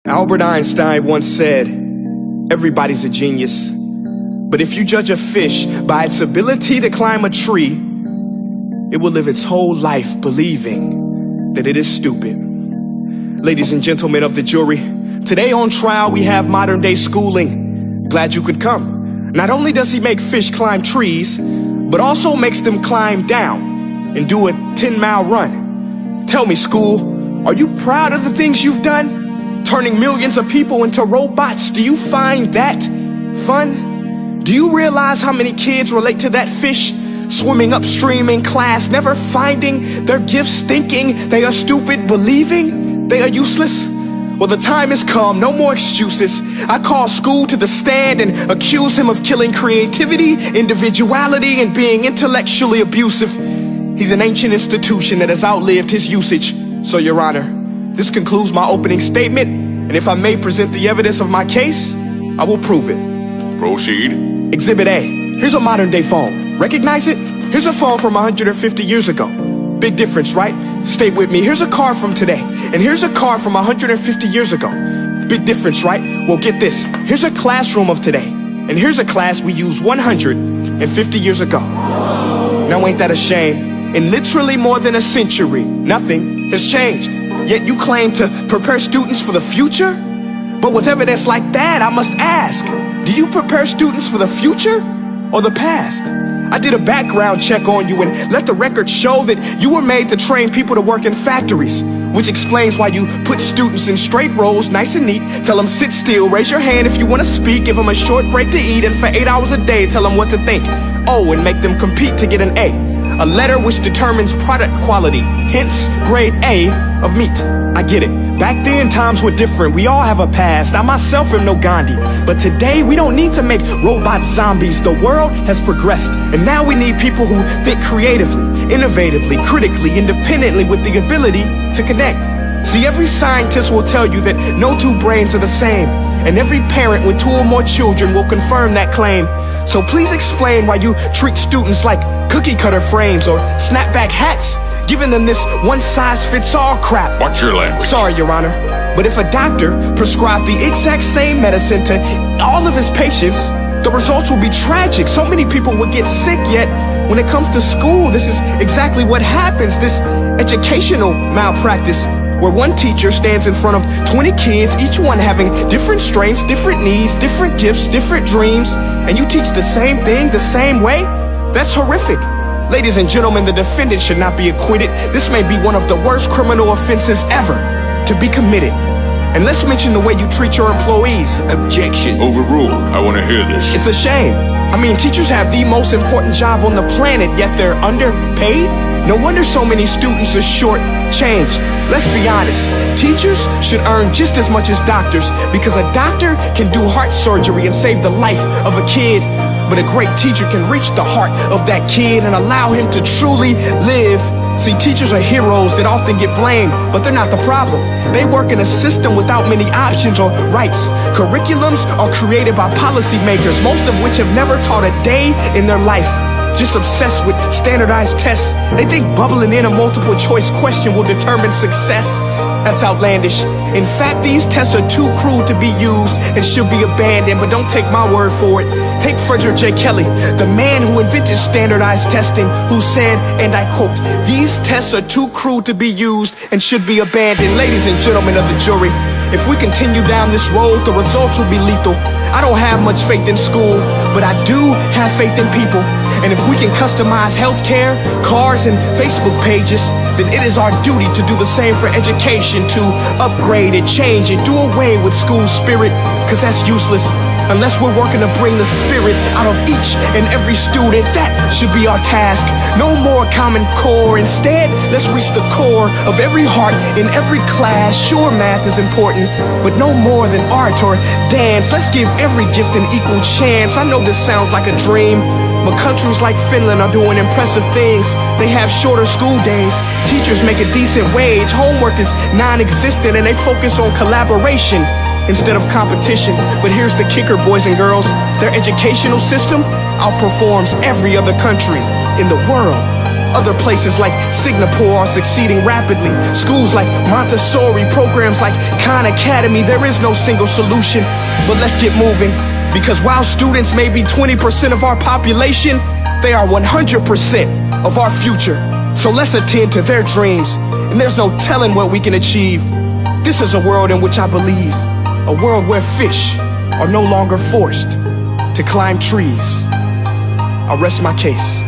Albert Einstein once said, everybody's a genius. But if you judge a fish by its ability to climb a tree, it will live its whole life believing that it is stupid. Ladies and gentlemen of the jury, today on trial we have modern day schooling. Glad you could come. Not only does he make fish climb trees, but also makes them climb down and do a 10-mile run. Tell me, school, are you proud of the things you've done? Turning millions of people into robots, do you find that fun? Do you realize how many kids relate to that fish swimming upstream in class, never finding their gifts, thinking they are stupid, believing they are useless? Well, the time has come, no more excuses. I call school to the stand and accuse him of killing creativity, individuality, and being intellectually abusive. He's an ancient institution that has outlived his usage. So, Your Honor, this concludes my opening statement, and if I may present the evidence of my case, I will prove it. Proceed. Exhibit A. Here's a modern day phone. Recognize it? Here's a phone from 150 years ago. Big difference, right? Stay with me. Here's a car from today, and here's a car from 150 years ago. Big difference, right? Well, get this. Here's a classroom of today, and here's a class we used 150 years ago. Now ain't that a shame? In literally more than a century, nothing has changed. Yet you claim to prepare students for the future? But with evidence like that, I must ask, do you prepare students for the future or the past? I did a background check on you and let the record show that you were made to train people to work in factories, which explains why you put students in straight rows, nice and neat, tell them sit still, raise your hand if you want to speak, give them a short break to eat, and for 8 hours a day, tell them what to think. Oh, and make them compete to get an A letter which determines product quality, hence grade A of meat. I get it. Back then, times were different. We all have a past. I myself am no Gandhi. But today, we don't need to make robots zombies. The world has progressed. And now we need people who think creatively, innovatively, critically, independently, with the ability to connect. See, every scientist will tell you that no two brains are the same. And every parent with 2 or more children will confirm that claim. So please explain why you treat students like cookie cutter frames or snapback hats, giving them this one-size-fits-all crap. Watch your language. Sorry, Your Honor, but if a doctor prescribed the exact same medicine to all of his patients, the results will be tragic. So many people would get sick, yet when it comes to school, this is exactly what happens. This educational malpractice, where one teacher stands in front of 20 kids, each one having different strengths, different needs, different gifts, different dreams, and you teach the same thing the same way? That's horrific. Ladies and gentlemen, the defendant should not be acquitted. This may be one of the worst criminal offenses ever to be committed. And let's mention the way you treat your employees. Objection. Overruled. I want to hear this. It's a shame. I mean, teachers have the most important job on the planet, yet they're underpaid? No wonder so many students are short-changed. Let's be honest, teachers should earn just as much as doctors, because a doctor can do heart surgery and save the life of a kid, but a great teacher can reach the heart of that kid and allow him to truly live. See, teachers are heroes that often get blamed, but they're not the problem. They work in a system without many options or rights. Curriculums are created by policymakers, most of which have never taught a day in their life. Just obsessed with standardized tests. They think bubbling in a multiple choice question will determine success. That's outlandish. In fact, these tests are too cruel to be used and should be abandoned, but don't take my word for it. Take Frederick J. Kelly, the man who invented standardized testing, who said, and I quote, "These tests are too cruel to be used and should be abandoned." Ladies and gentlemen of the jury, if we continue down this road, the results will be lethal. I don't have much faith in school, but I do have faith in people. And if we can customize healthcare, cars, and Facebook pages, then it is our duty to do the same for education, to upgrade it, change it, do away with school spirit, because that's useless. Unless we're working to bring the spirit out of each and every student, that should be our task. No more Common Core. Instead, let's reach the core of every heart in every class. Sure, math is important, but no more than art or dance. Let's give every gift an equal chance. I know this sounds like a dream, but countries like Finland are doing impressive things. They have shorter school days, teachers make a decent wage, homework is non-existent, and they focus on collaboration instead of competition. But here's the kicker, boys and girls. Their educational system outperforms every other country in the world. Other places like Singapore are succeeding rapidly. Schools like Montessori, programs like Khan Academy. There is no single solution, but let's get moving. Because while students may be 20% of our population, they are 100% of our future. So let's attend to their dreams, and there's no telling what we can achieve. This is a world in which I believe, a world where fish are no longer forced to climb trees. I'll rest my case.